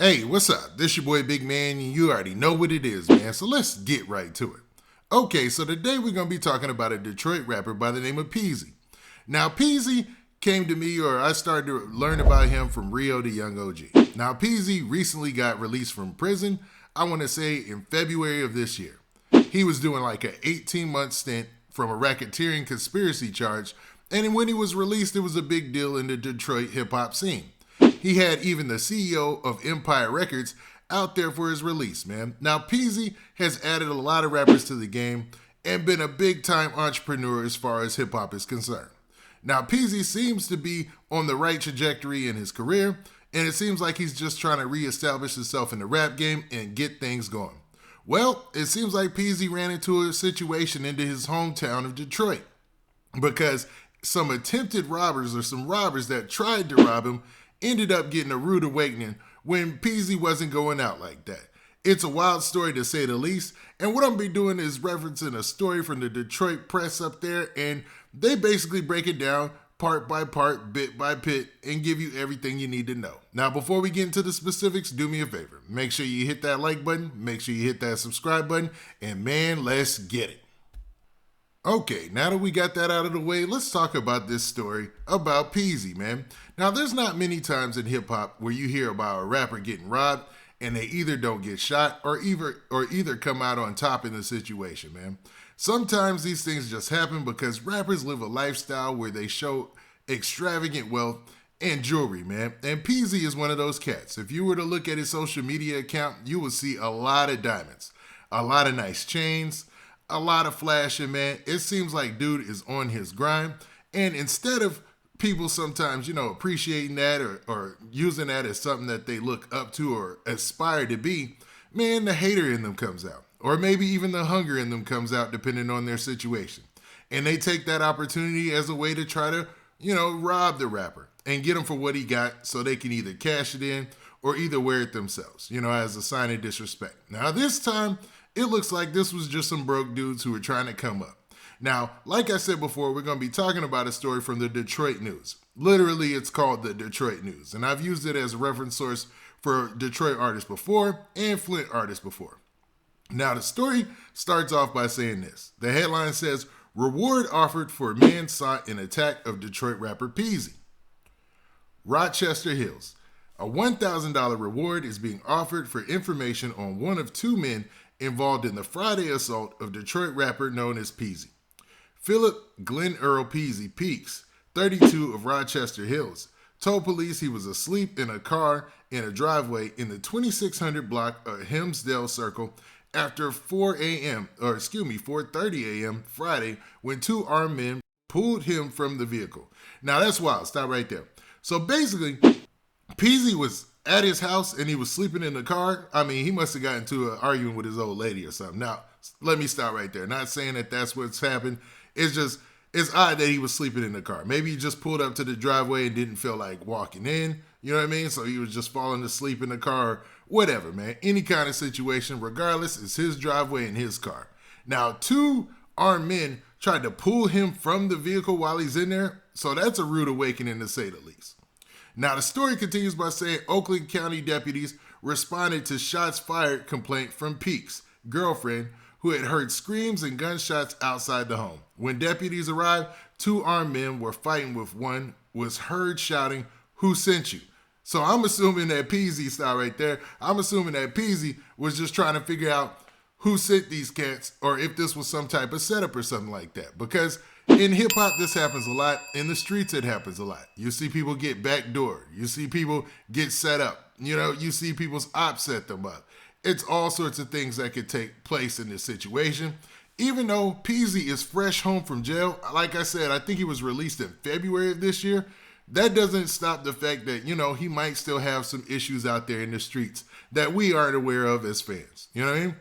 Hey, what's up? This your boy Big Man, and you already know what it is, man. So let's get right to it. Okay, so today we're gonna be talking about a Detroit rapper by the name of Peezy. Now, Peezy came to me, or I started to learn about him from Rio the Young OG. Now, Peezy recently got released from prison, I want to say in February of this year. He was doing like an 18-month stint from a racketeering conspiracy charge, and when he was released, it was a big deal in the Detroit hip hop scene. He had even the CEO of Empire Records out there for his release, man. Now, Peezy has added a lot of rappers to the game and been a big time entrepreneur as far as hip hop is concerned. Now, Peezy seems to be on the right trajectory in his career, and it seems like he's just trying to reestablish himself in the rap game and get things going. Well, it seems like Peezy ran into a situation into his hometown of Detroit because some attempted robbers or some robbers that tried to rob him ended up getting a rude awakening when Peezy wasn't going out like that. It's a wild story to say the least, and what I'm gonna be doing is referencing a story from the Detroit press up there, and they basically break it down part by part, bit by bit, and give you everything you need to know. Now, before we get into the specifics, do me a favor. Make sure you hit that like button, make sure you hit that subscribe button, and man, let's get it. Okay, now that we got that out of the way, let's talk about this story about Peezy, man. Now, there's not many times in hip hop where you hear about a rapper getting robbed and they either don't get shot or either come out on top in the situation, man. Sometimes these things just happen because rappers live a lifestyle where they show extravagant wealth and jewelry, man. And Peezy is one of those cats. If you were to look at his social media account, you will see a lot of diamonds, a lot of nice chains, a lot of flashing, man. It seems like dude is on his grind. And instead of people sometimes, appreciating that or using that as something that they look up to or aspire to be, man, the hater in them comes out. Or maybe even the hunger in them comes out depending on their situation. And they take that opportunity as a way to try to, rob the rapper and get him for what he got so they can either cash it in or either wear it themselves, as a sign of disrespect. Now, this time, it looks like this was just some broke dudes who were trying to come up. Now, like I said before, we're going to be talking about a story from the Detroit News. Literally, it's called the Detroit News, and I've used it as a reference source for Detroit artists before and Flint artists before. Now, the story starts off by saying this. The headline says, "Reward offered for man sought in attack of Detroit rapper Peezy." Rochester Hills. A $1,000 reward is being offered for information on one of two men involved in the Friday assault of Detroit rapper known as Peezy. Philip Glenn Earl Peezy Peaks, 32 of Rochester Hills, told police he was asleep in a car in a driveway in the 2600 block of Hemsdale Circle after 4:30 a.m. Friday when two armed men pulled him from the vehicle. Now that's wild. Stop right there. So basically, Peezy was at his house and he was sleeping in the car. I mean, he must have gotten into an argument with his old lady or something. Now, let me stop right there. Not saying that that's what's happened. It's odd that he was sleeping in the car. Maybe he just pulled up to the driveway and didn't feel like walking in. You know what I mean? So he was just falling asleep in the car or whatever, man. Any kind of situation, regardless, it's his driveway and his car. Now, two armed men tried to pull him from the vehicle while he's in there. So that's a rude awakening to say the least. Now, the story continues by saying Oakland County deputies responded to shots fired complaint from Peaks' girlfriend, who had heard screams and gunshots outside the home. When deputies arrived, two armed men were fighting with one was heard shouting, "Who sent you?" So I'm assuming that Peezy style right there, I'm assuming that Peezy was just trying to figure out who sent these cats or if this was some type of setup or something like that. Because in hip hop, this happens a lot. In the streets, it happens a lot. You see people get backdoored. You see people get set up. You see people's ops set them up. It's all sorts of things that could take place in this situation. Even though Peezy is fresh home from jail, like I said, I think he was released in February of this year. That doesn't stop the fact that, he might still have some issues out there in the streets that we aren't aware of as fans. You know what I mean?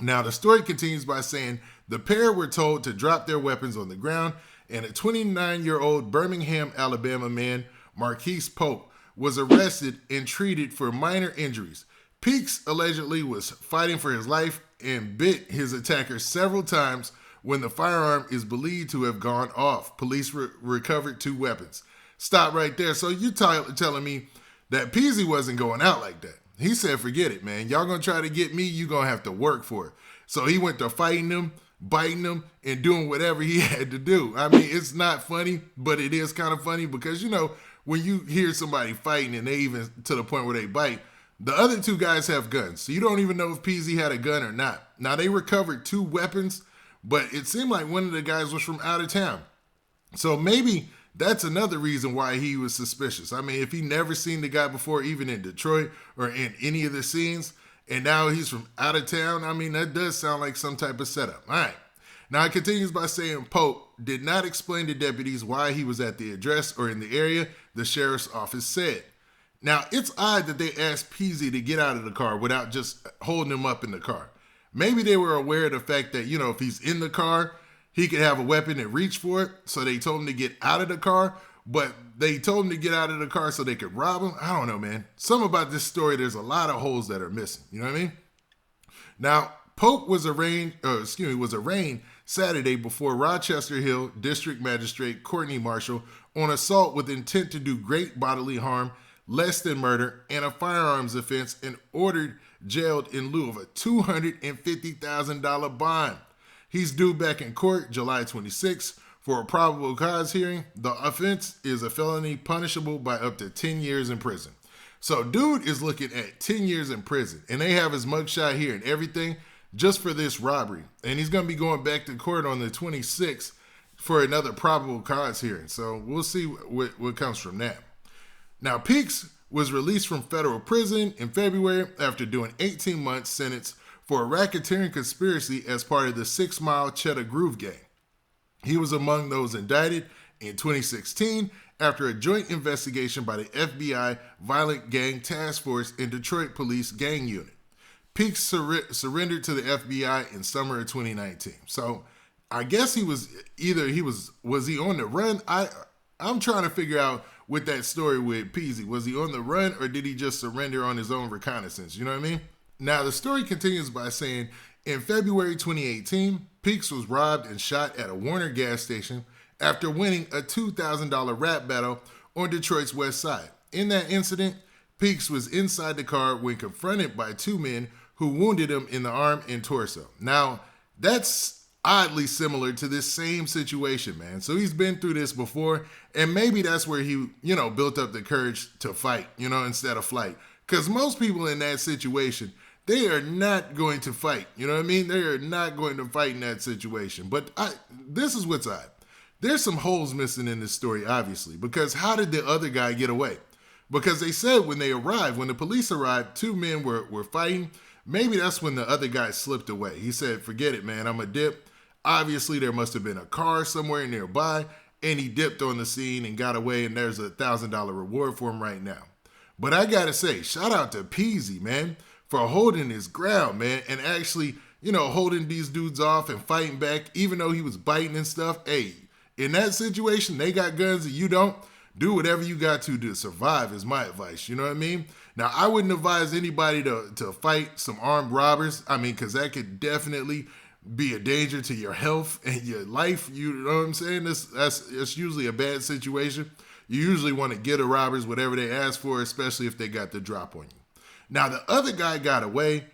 Now, the story continues by saying the pair were told to drop their weapons on the ground, and a 29-year-old Birmingham, Alabama man, Marquise Pope, was arrested and treated for minor injuries. Peaks allegedly was fighting for his life and bit his attacker several times when the firearm is believed to have gone off. Police recovered two weapons. Stop right there. So you telling me that Peezy wasn't going out like that. He said, forget it, man. Y'all gonna try to get me, you gonna have to work for it. So he went to fighting them, biting them, and doing whatever he had to do. I mean, it's not funny, but it is kind of funny because, when you hear somebody fighting and they even to the point where they bite, the other two guys have guns. So you don't even know if Peezy had a gun or not. Now, they recovered 2 weapons, but it seemed like one of the guys was from out of town. So maybe that's another reason why he was suspicious. I mean, if he never seen the guy before, even in Detroit or in any of the scenes, and now he's from out of town, I mean, that does sound like some type of setup. All right. Now, it continues by saying Pope did not explain to deputies why he was at the address or in the area, the sheriff's office said. Now, it's odd that they asked Peezy to get out of the car without just holding him up in the car. Maybe they were aware of the fact that, if he's in the car, he could have a weapon and reach for it, so they told him to get out of the car, but they told him to get out of the car so they could rob him. I don't know, man. Something about this story, there's a lot of holes that are missing. You know what I mean? Now, Pope was arraigned Saturday before Rochester Hill District Magistrate Courtney Marshall on assault with intent to do great bodily harm, less than murder, and a firearms offense, and ordered jailed in lieu of a $250,000 bond. He's due back in court July 26 for a probable cause hearing. The offense is a felony punishable by up to 10 years in prison. So dude is looking at 10 years in prison, and they have his mugshot here and everything just for this robbery. And he's going to be going back to court on the 26th for another probable cause hearing. So we'll see what comes from that. Now, Peeks was released from federal prison in February after doing 18 months sentence for a racketeering conspiracy as part of the 6 Mile Cheddar Groove Gang. He was among those indicted in 2016 after a joint investigation by the FBI Violent Gang Task Force and Detroit Police Gang Unit. Peeks surrendered to the FBI in summer of 2019. So I guess was he on the run? I'm trying to figure out with that story with Peezy. Was he on the run or did he just surrender on his own reconnaissance? You know what I mean? Now, the story continues by saying, in February 2018, Peeks was robbed and shot at a Warner gas station after winning a $2,000 rap battle on Detroit's west side. In that incident, Peeks was inside the car when confronted by 2 men who wounded him in the arm and torso. Now, that's oddly similar to this same situation, man. So he's been through this before, and maybe that's where he, built up the courage to fight, instead of flight. Because most people in that situation, they are not going to fight. You know what I mean? They are not going to fight in that situation. But this is what's odd. There's some holes missing in this story, obviously, because how did the other guy get away? Because they said when the police arrived, 2 men were fighting. Maybe that's when the other guy slipped away. He said, forget it, man, I'm a dip. Obviously, there must have been a car somewhere nearby, and he dipped on the scene and got away, and there's a $1,000 reward for him right now. But I gotta say, shout out to Peezy, man, for holding his ground, man, and actually, holding these dudes off and fighting back, even though he was biting and stuff. Hey, in that situation, they got guns and you don't. Do whatever you got to survive is my advice. You know what I mean? Now, I wouldn't advise anybody to fight some armed robbers. I mean, because that could definitely be a danger to your health and your life. You know what I'm saying? That's usually a bad situation. You usually want to get the robbers whatever they ask for, especially if they got the drop on you. Now, the other guy got away,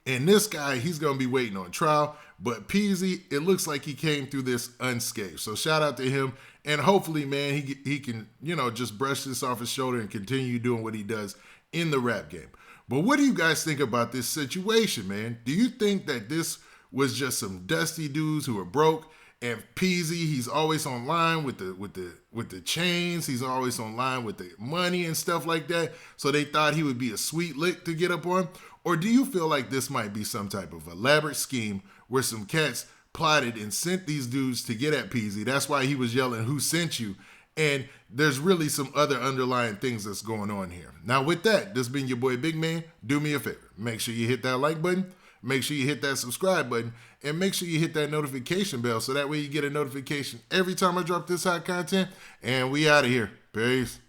and this guy, he's going to be waiting on trial. But Peezy, it looks like he came through this unscathed. So shout out to him. And hopefully, man, he can, just brush this off his shoulder and continue doing what he does in the rap game. But what do you guys think about this situation, man? Do you think that this was just some dusty dudes who are broke? And Peezy, he's always online with the chains. He's always online with the money and stuff like that. So they thought he would be a sweet lick to get up on. Or do you feel like this might be some type of elaborate scheme where some cats plotted and sent these dudes to get at Peezy? That's why he was yelling, "Who sent you?" And there's really some other underlying things that's going on here. Now with that, this has been your boy Big Man. Do me a favor. Make sure you hit that like button. Make sure you hit that subscribe button. And make sure you hit that notification bell so that way you get a notification every time I drop this hot content. And we out of here. Peace.